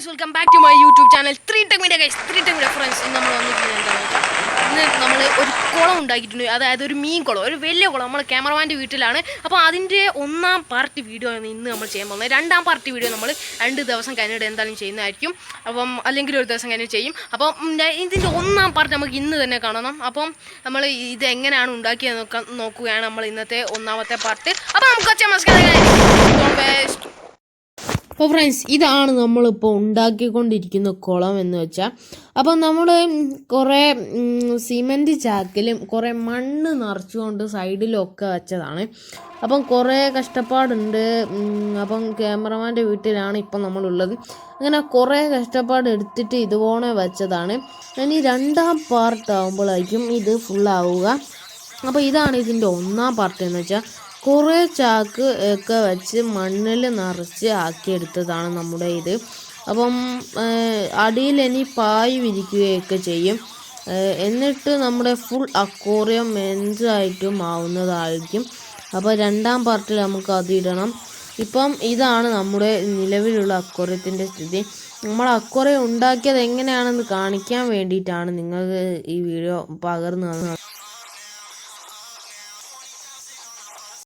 guys, welcome back to my YouTube channel 3Tech Media guys. 3Tech Media friends. നമ്മൾ ഒരു കുളം ഉണ്ടാക്കിയിട്ടുണ്ട്. അതായത് ഒരു മീൻ കുളം, ഒരു വലിയ കുളം. നമ്മൾ ക്യാമറമാൻ്റെ വീട്ടിലാണ്. അപ്പോൾ അതിൻ്റെ ഒന്നാം പാർട്ട് വീഡിയോ ആണ് ഇന്ന് നമ്മൾ ചെയ്യാൻ പോകുന്നത്. രണ്ടാം പാർട്ട് വീഡിയോ നമ്മൾ 2 ദിവസം കഴിഞ്ഞിട്ട് എന്തായാലും ചെയ്യുന്നതായിരിക്കും. അപ്പം അല്ലെങ്കിൽ ഒരു ദിവസം കഴിഞ്ഞ് ചെയ്യും. അപ്പം ഇതിൻ്റെ ഒന്നാം പാർട്ട് നമുക്ക് ഇന്ന് തന്നെ കാണണം. അപ്പം നമ്മൾ ഇത് എങ്ങനെയാണ് ഉണ്ടാക്കിയത് നോക്കുകയാണ് നമ്മൾ ഇന്നത്തെ ഒന്നാമത്തെ പാർട്ട്. അപ്പോൾ നമുക്ക് അപ്പോൾ ഫ്രണ്ട്സ്, ഇതാണ് നമ്മളിപ്പോൾ ഉണ്ടാക്കിക്കൊണ്ടിരിക്കുന്ന കുളം എന്ന് വെച്ചാൽ. അപ്പം നമ്മൾ കുറേ സിമൻറ്റ് ചാക്കിലും കുറേ മണ്ണ് നിറച്ചുകൊണ്ട് സൈഡിലൊക്കെ വെച്ചതാണ്. അപ്പം കുറേ കഷ്ടപ്പാടുണ്ട്. അപ്പം ക്യാമറമാൻ്റെ വീട്ടിലാണ് ഇപ്പം നമ്മളുള്ളത്. അങ്ങനെ കുറേ കഷ്ടപ്പാട് എടുത്തിട്ട് ഇതുപോലെ വെച്ചതാണ്. ഇനി രണ്ടാം പാർട്ട് ആകുമ്പോഴായിരിക്കും ഇത് ഫുള്ളാവുക. അപ്പോൾ ഇതാണ് ഇതിൻ്റെ ഒന്നാം പാർട്ട് എന്ന് വെച്ചാൽ. കുറേ ചാക്ക് ഒക്കെ വെച്ച് മണ്ണിൽ നിറച്ച് ആക്കിയെടുത്തതാണ് നമ്മുടെ ഇത്. അപ്പം അടിയിൽ ഇനി പായ് വിരിക്കുകയൊക്കെ ചെയ്യും. എന്നിട്ട് നമ്മുടെ ഫുൾ അക്വേറിയം മെൻസായിട്ടും ആവുന്നതായിരിക്കും. അപ്പോൾ രണ്ടാം പാർട്ടിൽ നമുക്ക് അത് ഇടണം. ഇപ്പം ഇതാണ് നമ്മുടെ നിലവിലുള്ള അക്വേറിയത്തിൻ്റെ സ്ഥിതി. നമ്മൾ അക്വേറിയം ഉണ്ടാക്കിയത് എങ്ങനെയാണെന്ന് കാണിക്കാൻ വേണ്ടിയിട്ടാണ് നിങ്ങൾക്ക് ഈ വീഡിയോ പകർന്നു തന്നത്.